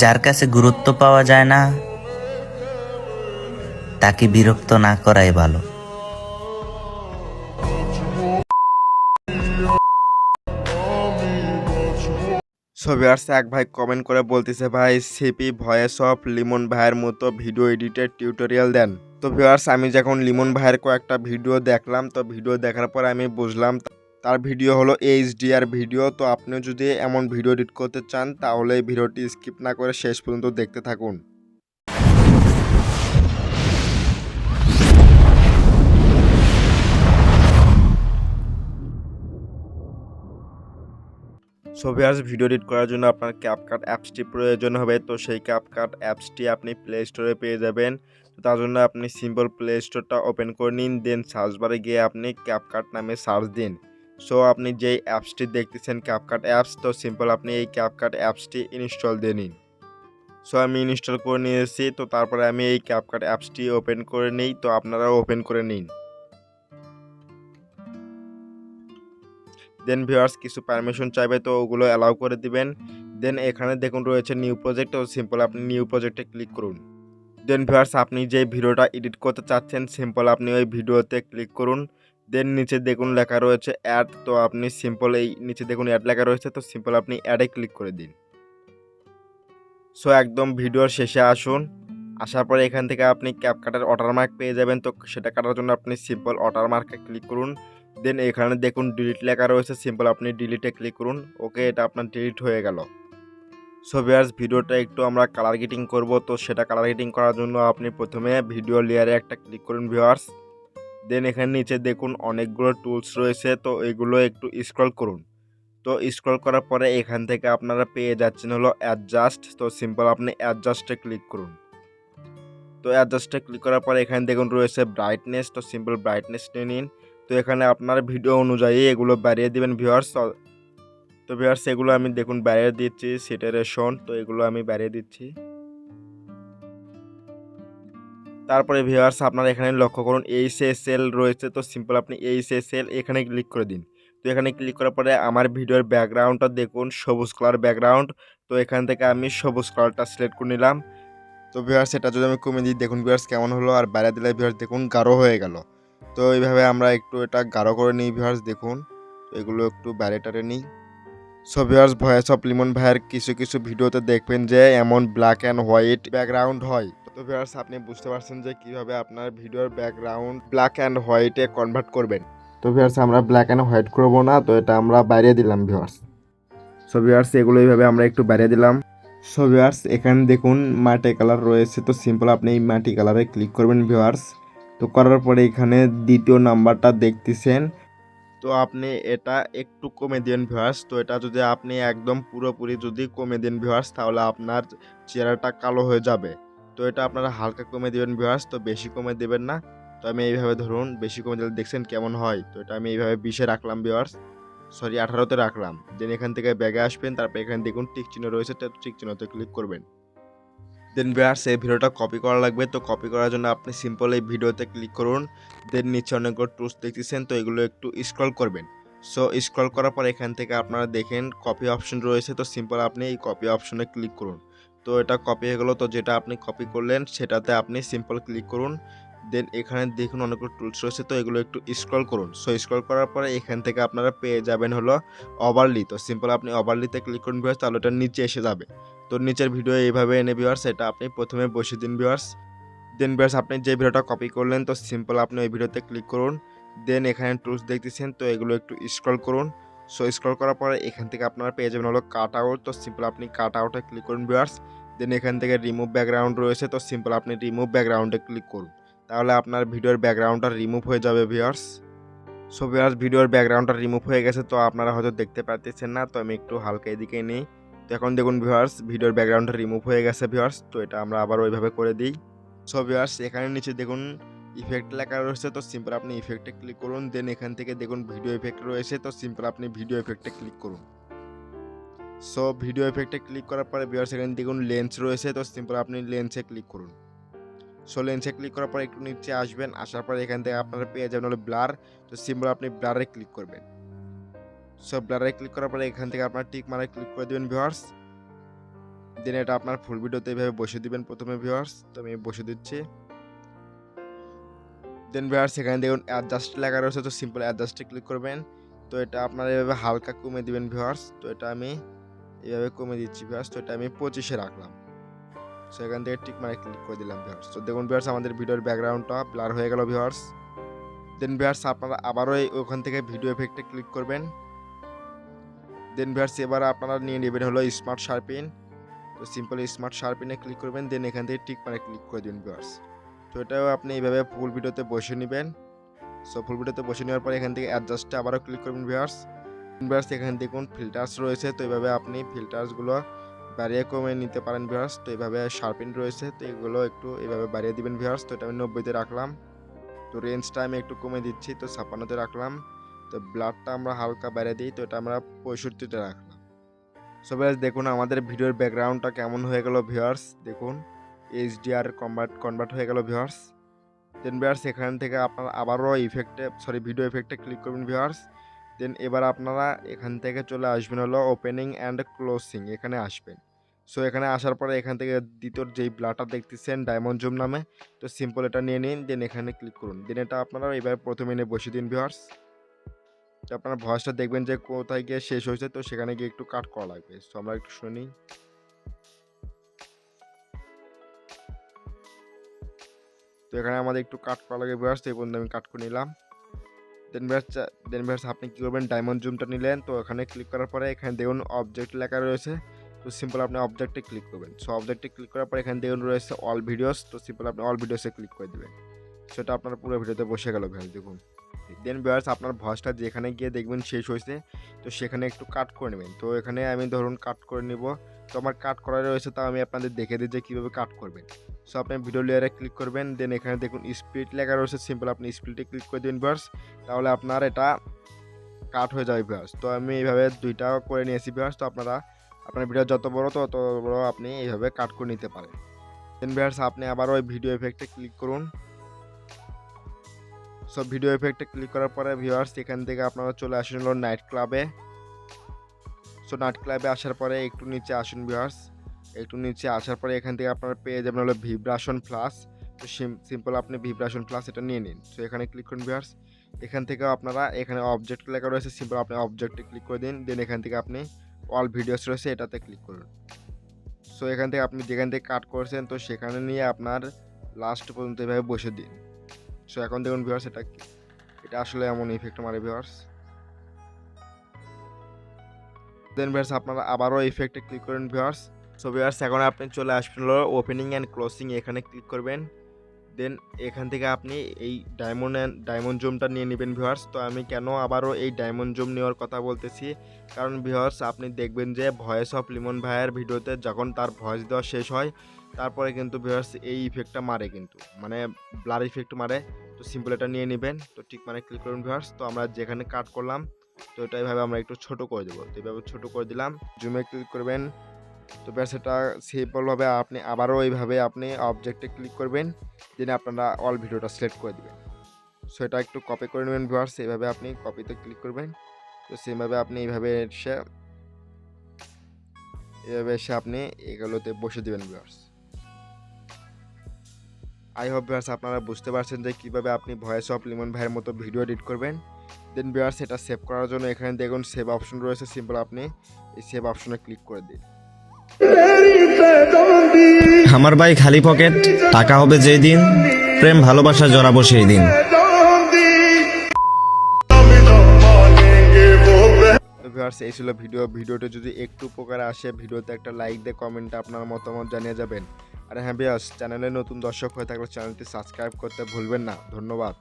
যার কাছে গুরুত্ব পাওয়া যায় না তাকে বিরক্ত না করাই ভালো। ভিউয়ার্স এক ভাই কমেন্ট করে বলতেছে, ভাই সিপি ভয়েস অফ লিমন ভাইয়ের মতো ভিডিও এডিটের টিউটোরিয়াল দেন। তো ভিউয়ার্স আমি যখন লিমন ভাইয়ের কয়েকটা ভিডিও দেখলাম, তো ভিডিও দেখার পর আমি বুঝলাম তার ভিডিও হলো এইচডিআর ভিডিও। তো আপনিও যদি এমন ভিডিও এডিট করতে চান তাহলে এই ভিডিওটি স্কিপ না করে শেষ পর্যন্ত দেখতে থাকুন। ভিউয়ার্স ভিডিও এডিট করার জন্য আপনার ক্যাপকাট অ্যাপসটি প্রয়োজন হবে। তো সেই ক্যাপকাট অ্যাপসটি আপনি প্লে স্টোরে পেয়ে যাবেন। তো তার জন্য আপনি সিম্পল প্লে স্টোরটা ওপেন করে নিন, দেন সার্চ বারে গিয়ে আপনি ক্যাপকাট নামে সার্চ দিন। আপনি যেই অ্যাপসটি দেখতেছেন ক্যাপকাট অ্যাপস, তো সিম্পল আপনি এই ক্যাপকাট অ্যাপসটি ইনস্টল দিয়ে নিন। আমি ইনস্টল করে নিয়েছি। তো তারপরে আমি এই ক্যাপকাট অ্যাপসটি ওপেন করে নিই। তো আপনারাও ওপেন করে নিন। দেন ভিউয়ার্স কিছু পারমিশন চাইবে, তো ওগুলো অ্যালাউ করে দিবেন। দেন এখানে দেখুন রয়েছে নিউ প্রজেক্ট, তো সিম্পল আপনি নিউ প্রজেক্টে ক্লিক করুন। দেন ভিউয়ার্স আপনি যে ভিডিওটা এডিট করতে চাচ্ছেন সিম্পল আপনি ওই ভিডিওতে ক্লিক করুন। দেন নিচে দেখুন লেখা রয়েছে অ্যাড, তো আপনি সিম্পল এই নিচে দেখুন অ্যাড লেখা রয়েছে, তো সিম্পল আপনি অ্যাডে ক্লিক করে দিন। একদম ভিডিওর শেষে আসুন। আসার পরে এখান থেকে আপনি ক্যাপকাটের ওয়াটারমার্ক পেয়ে যাবেন। তো সেটা কাটার জন্য আপনি সিম্পল ওয়াটারমার্কে ক্লিক করুন। দেন এখানে দেখুন ডিলিট লেখা রয়েছে, সিম্পল আপনি ডিলিটে ক্লিক করুন। ওকে, এটা আপনার ডিলিট হয়ে গেল। ভিউয়ার্স ভিডিওটা একটু আমরা কালার গ্রেডিং করব। তো সেটা কালার গ্রেডিং করার জন্য আপনি প্রথমে ভিডিও লেয়ারে একটা ক্লিক করুন ভিউয়ার্স। দেন এখানে নিচে দেখুন অনেকগুলো টুলস রয়েছে, তো এগুলো একটু স্ক্রল করুন। তো স্ক্রল করার পরে এখান থেকে আপনারা পেয়ে যাচ্ছেন হলো অ্যাডজাস্ট, তো সিম্পল আপনি অ্যাডজাস্টে ক্লিক করুন। তো অ্যাডজাস্টে ক্লিক করার পরে এখানে দেখুন রয়েছে ব্রাইটনেস, তো সিম্পল ব্রাইটনেস নিয়ে নিন। তো এখানে আপনার ভিডিও অনুযায়ী এগুলো বাড়িয়ে দিবেন ভিউয়ার্স। তো ভিউয়ার্স এগুলো আমি দেখুন বাড়িয়ে দিচ্ছি, স্যাচুরেশন, তো এগুলো আমি বাড়িয়ে দিচ্ছি। তারপরে ভিউয়ার্স আপনারা এখানে লক্ষ্য করুন এইচএসএল রয়েছে, তো সিম্পল আপনি এইচএসএল এখানে ক্লিক করে দিন। তো এখানে ক্লিক করার পরে আমার ভিডিওর ব্যাকগ্রাউন্ডটা দেখুন সবুজ কালার ব্যাকগ্রাউন্ড। তো এখান থেকে আমি সবুজ কালারটা সিলেক্ট করে নিলাম। তো ভিউয়ার্স এটা যদি আমি কমিয়ে দিই দেখুন ভিউয়ার্স কেমন হলো, আর বাইরে দিলে ভিউয়ার্স দেখুন গাঢ় হয়ে গেল। তো এইভাবে আমরা একটু এটা গাঢ় করে নিই ভিউয়ার্স দেখুন। এগুলো একটু বাইরে টারে নিই। ভিউয়ার্স ভয়েস অফ লিমন ভাইয়ের কিছু কিছু ভিডিওতে দেখবেন যে এমন ব্ল্যাক অ্যান্ড হোয়াইট ব্যাকগ্রাউন্ড হয়। তো ভিউয়ার্স আপনি বুঝতে পারছেন যে কিভাবে আপনার ভিডিওর ব্যাকগ্রাউন্ড ব্ল্যাক অ্যান্ড হোয়াইটে কনভার্ট করবেন। তো ভিউয়ার্স আমরা ব্ল্যাক অ্যান্ড হোয়াইট করবো না, তো এটা আমরা বাইরে দিলাম ভিউয়ার্স। ভিউয়ার্স এগুলো এইভাবে আমরা একটু বাইরে দিলাম। ভিউয়ার্স এখানে দেখুন মাটি কালার রয়েছে, তো সিম্পল আপনি এই মাটি কালারে ক্লিক করবেন ভিউয়ার্স। তো করার পরে এখানে দ্বিতীয় নাম্বারটা দেখতেছেন, তো আপনি এটা একটু কমে দেন ভিউয়ার্স। তো এটা যদি আপনি একদম পুরোপুরি যদি কমে দেন ভিউয়ার্স তাহলে আপনার চেহারাটা কালো হয়ে যাবে। তো এটা আপনারা হালকা কমে দেবেন ভিউয়ার্স, তো বেশি কমে দেবেন না। তো আমি এইভাবে ধরুন বেশি কমে দিলে দেখছেন কেমন হয়। তো এটা আমি এইভাবে 20-এ রাখলাম ভিউয়ার্স, সরি 18-তে রাখলাম। দেন এখান থেকে ব্যাগে আসবেন, তারপর এখানে দেখুন টিক চিহ্ন রয়েছে, তো টিক চিহ্নতে ক্লিক করবেন। দেন ভিউয়ার্স এই ভিডিওটা কপি করা লাগবে। তো কপি করার জন্য আপনি সিম্পল এই ভিডিওতে ক্লিক করুন। দেন নিচে অনেকগুলো টুলস দেখতেছেন, তো এগুলো একটু স্ক্রল করবেন। স্ক্রল করার পর এখান থেকে আপনারা দেখেন কপি অপশন রয়েছে, তো সিম্পল আপনি এই কপি অপশনে ক্লিক করুন। তো এটা কপি হয়ে গেলো। তো যেটা আপনি কপি করলেন সেটাতে আপনি সিম্পল ক্লিক করুন। দেন এখানে দেখুন অনেকগুলো টুলস রয়েছে, তো এগুলো একটু স্ক্রল করুন। স্ক্রল করার পরে এখান থেকে আপনারা পেয়ে যাবেন হলো ওভারলি, তো সিম্পল আপনি ওভারলিতে ক্লিক করুন ভিউয়ার্স, তাহলে এটা নিচে এসে যাবে। তো নিচের ভিডিও এইভাবে এনে ভিউয়ার্স এটা আপনি প্রথমে বসিয়ে দিন ভিউয়ার্স। দেন ভিউয়ার্স আপনি যে ভিডিওটা কপি করলেন, তো সিম্পল আপনি ওই ভিডিওতে ক্লিক করুন। দেন এখানে টুলস দেখতেছেন, তো এগুলো একটু স্ক্রল করুন। স্ক্রল করার পরে এখান থেকে আপনারা পেয়ে যাবেন হলো কাট আউট, তো সিম্পল আপনি কাট আউটে ক্লিক করুন ভিউয়ার্স। দেন এখান থেকে রিমুভ ব্যাকগ্রাউন্ড রয়েছে, তো সিম্পল আপনি রিমুভ ব্যাকগ্রাউন্ডে ক্লিক করুন। তাহলে আপনার ভিডিওর ব্যাকগ্রাউন্ডটা রিমুভ হয়ে যাবে ভিউয়ার্স। ভিউয়ার্স ভিডিওর ব্যাকগ্রাউন্ডটা রিমুভ হয়ে গেছে, তো আপনারা হয়তো দেখতে পাচ্ছেন না, তো আমি একটু হালকা এদিকে নিই। তো এখন দেখুন ভিউয়ার্স ভিডিওর ব্যাকগ্রাউন্ডটা রিমুভ হয়ে গেছে ভিউয়ার্স। তো এটা আমরা আবার ওইভাবে করে দিই। ভিউয়ার্স এখানে নিচে দেখুন ইফেক্ট লেখা রয়েছে, তো সিম্পল আপনি ইফেক্টে ক্লিক করুন। দেন এখান থেকে দেখুন ভিডিও ইফেক্ট রয়েছে, তো সিম্পল আপনি ভিডিও ইফেক্টে ক্লিক করুন। ভিডিও ইফেক্টে ক্লিক করার পরে ভিউয়ার্স এখানে দেখুন লেন্স রয়েছে, তো সিম্পল আপনি লেন্সে ক্লিক করুন। লেন্সে ক্লিক করার পর একটু নিচে আসবেন, আসার পরে এখান থেকে আপনারা পেয়ে যাবেন হলো ব্লার, তো সিম্পল আপনি ব্লারে ক্লিক করবেন। ব্লারে ক্লিক করার পরে এখান থেকে আপনার টিক মারে ক্লিক করে দেবেন ভিউয়ার্স। দেন এটা আপনার ফুল ভিডিওতে এইভাবে বসে দিবেন প্রথমে ভিউয়ার্স। তো আমি বসে দিচ্ছি। দেন ভিউয়ার্স এখানে দেখুন অ্যাডজাস্ট লেখা রয়েছে, তো সিম্পল অ্যাডজাস্টে ক্লিক করবেন। তো এটা আপনারা এভাবে হালকা কমে দিবেন ভিউয়ার্স। তো এটা আমি এইভাবে কমে দিচ্ছি ভিউয়ার্স। তো এটা আমি 25-এ রাখলাম। সো এখান থেকে টিক মারে ক্লিক করে দিলাম ভিউয়ার্স। তো দেখুন ভিউয়ার্স আমাদের ভিডিওর ব্যাকগ্রাউন্ডটা ব্লার হয়ে গেল ভিউয়ার্স। দেন ভিউয়ার্স আপনারা আবারও ওখান থেকে ভিডিও এফেক্টে ক্লিক করবেন। দেন ভিউয়ার্স এবার আপনারা নিয়ে নেবেন হলো স্মার্ট শার্পেন। তো সিম্পল স্মার্ট শার্পেনে ক্লিক করবেন। দেন এখান থেকে টিক মারে ক্লিক করে দিন ভিউয়ার্স। তো এটাও আপনি এইভাবে ফুল ভিডিওতে বসে নেবেন। সো ফুল ভিডিওতে বসে নেওয়ার পরে এখান থেকে অ্যাডজাস্টে আবারও ক্লিক করবেন ভিউয়ার্স। ভিউয়ার্স এখানে দেখুন ফিল্টার্স রয়েছে, তো এইভাবে আপনি ফিল্টার্সগুলো বাড়িয়ে কমে নিতে পারেন ভিউয়ার্স। তো এইভাবে শার্পেন রয়েছে, তো এগুলো একটু এইভাবে বাড়িয়ে দিবেন ভিউয়ার্স। তো এটা আমি 90-তে রাখলাম। তো রেঞ্জটা আমি একটু কমে দিচ্ছি, তো 56-তে রাখলাম। তো ব্লাডটা আমরা হালকা বাড়িয়ে দিই, তো এটা আমরা 65-তে রাখলাম। সো ভিউয়ার্স দেখুন আমাদের ভিডিওর ব্যাকগ্রাউন্ডটা কেমন হয়ে গেল ভিউয়ার্স। দেখুন এইচডিআর কনভার্ট হয়ে গেল ভিউয়ার্স। দেন ভিউয়ার্স এখান থেকে আপনারা আবারও ভিডিও এফেক্টে ক্লিক করবেন ভিউয়ার্স। দেন এবার আপনারা এখান থেকে চলে আসবেন হলো ওপেনিং অ্যান্ড ক্লোজিং, এখানে আসবেন। সো এখানে আসার পরে এখান থেকে দ্বিতীয় যেই ব্লারটা দেখতেছেন ডায়মন্ড জুম নামে, তো সিম্পল এটা নিয়ে নিন। দেন এখানে ক্লিক করুন। দেন এটা আপনারা এবার প্রথমে এনে বসে দিন ভিউয়ার্স। তো আপনার ভয়েসটা দেখবেন যে কোথায় গিয়ে শেষ হয়েছে, তো সেখানে গিয়ে একটু কাট করা লাগবে। সো আমরা একটু শুনি। তো এখানে আমাদের একটু কাট করা লাগে ভিউয়ার্স। এই পর্যন্ত আমি কাট করে নিলাম। দেন ভিউয়ার্স আপনি কী করবেন, ডায়মন্ড জুমটা নিলেন। তো এখানে ক্লিক করার পরে এখানে দেখুন অবজেক্ট লেখা রয়েছে, তো সিম্পল আপনি অবজেক্টে ক্লিক করবেন। সো অবজেক্টে ক্লিক করার পরে এখানে দেখুন রয়েছে অল ভিডিওস, তো সিম্পল আপনি অল ভিডিওসে ক্লিক করে দেবেন। সেটা আপনার পুরো ভিডিওতে বসে গেল ভিউয়ার্স দেখুন। দেন ভিউয়ার্স আপনার ভয়েসটা যেখানে গিয়ে দেখবেন শেষ হয়েছে, তো সেখানে একটু কাট করে নেবেন। তো এখানে আমি ধরুন কাট করে নিব। তো আমার কাট করা রয়েছে, তাও আমি আপনাদের দেখে দিই যে কীভাবে কাট করবেন। সো আপনি ভিডিও লেয়ারে ক্লিক করবেন। দেন এখানে দেখুন স্পিড লেখা রয়েছে, সিম্পল আপনি স্পিডে ক্লিক করে দিন ভিউয়ার্স। তাহলে আপনার এটা কাট হয়ে যাবে ভিউয়ার্স। তো আমি এইভাবে দুইটা করে নিয়েছি ভিউয়ার্স। তো আপনার ভিডিও যত বড় তত বড় আপনি এইভাবে কাট করে নিতে পারেন। দেন ভিউয়ার্স আপনি আবার ওই ভিডিও এফেক্টে ক্লিক করুন। সো ভিডিও এফেক্টে ক্লিক করার পরে ভিউয়ার্স এখান থেকে আপনারা চলে আসুন হলো নাইট ক্লাবে। সো নাইট ক্লাবে আসার পরে একটু নিচে আসুন ভিউয়ার্স। একটু নিচে আসার পরে এখান থেকে আপনারা পেয়ে যাবেন হলো ভিব্রেশন প্লাস। তো সিম্পল আপনি ভিব্রেশন প্লাস এটা নিয়ে নিন। সো এখানে ক্লিক করুন ভিউয়ার্স। এখান থেকে আপনারা এখানে অবজেক্ট লেখা রয়েছে, সিম্পল আপনি অবজেক্টে ক্লিক করে দিন। দেন এখান থেকে আপনি অল ভিডিওস রয়েছে এটাতে ক্লিক করুন। সো এখান থেকে আপনি যেখান থেকে কাট করেছেন, তো সেখানে নিয়ে আপনার লাস্ট পর্যন্ত এভাবে বসে দিন। সো এখন দেখুন ভিউয়ার্স এটা আসলে এমন ইফেক্ট মারে ভিউয়ার্স। দেন ভিউয়ার্স আপনারা আবারও ইফেক্টে ক্লিক করেন ভিউয়ার্স। সো ভিউয়ার্স এখন আপনি চলে আসবেন হলো ওপেনিং অ্যান্ড ক্লোজিং, এখানে ক্লিক করবেন। দেন এখান থেকে আপনি এই ডায়মন্ড জুমটা নিয়ে নেবেন ভিউয়ার্স। তো আমি কেন আবারও এই ডায়মন্ড জুম নেওয়ার কথা বলতেছি, কারণ ভিউয়ার্স আপনি দেখবেন যে ভয়েস অফ লিমন ভাইয়ের ভিডিওতে যখন তার ভয়েস দেওয়া শেষ হয়, তারপরে কিন্তু ভিউয়ার্স এই ইফেক্টটা মারে, কিন্তু মানে ব্লার ইফেক্ট মারে। তো সিম্পল এটা নিয়ে নেবেন। তো ঠিক মানে ক্লিক করুন ভিউয়ার্স। তো আমরা যেখানে কাট করলাম, তো এটা এইভাবে আমরা একটু ছোট করে দেবো। তো এইভাবে ছোট করে দিলাম। জুমে ক্লিক করবেন। তো ব্যাস এটা সিম্পলভাবে আপনি আবারও এইভাবে আপনি অবজেক্টে ক্লিক করবেন। দেন আপনারা অল ভিডিওটা সিলেক্ট করে দেবেন। সো এটা একটু কপি করে নেবেন ভিউয়ার্স। এইভাবে আপনি কপিতে ক্লিক করবেন। তো সেমভাবে আপনি এইভাবে এসে আপনি এগুলোতে বসে দেবেন ভিউয়ার্স। আই হোপ ভিউয়ার্স আপনারা বুঝতে পারছেন যে কীভাবে আপনি ভয়েস অফ লিমন ভাইয়ের মতো ভিডিও এডিট করবেন। দেন ভিউয়ার্স এটা সেভ করার জন্য এখানে দেখুন সেভ অপশন রয়েছে, সিম্পল আপনি এই সেভ অপশনে ক্লিক করে দিন। আমার ভাই খালি পকেট, টাকা হবে যেই দিন, প্রেম ভালোবাসা জড়াবো সেই দিন। ভিউয়ার্স এই ছিল ভিডিওটা যদি একটু উপকারে আসে ভিডিওতে একটা লাইক দিয়ে কমেন্টে আপনার মতামত জানিয়ে যাবেন। আর হ্যাঁ ভিউয়ার্স চ্যানেলে নতুন দর্শক হয়ে থাকলে চ্যানেলটি সাবস্ক্রাইব করতে ভুলবেন না। ধন্যবাদ।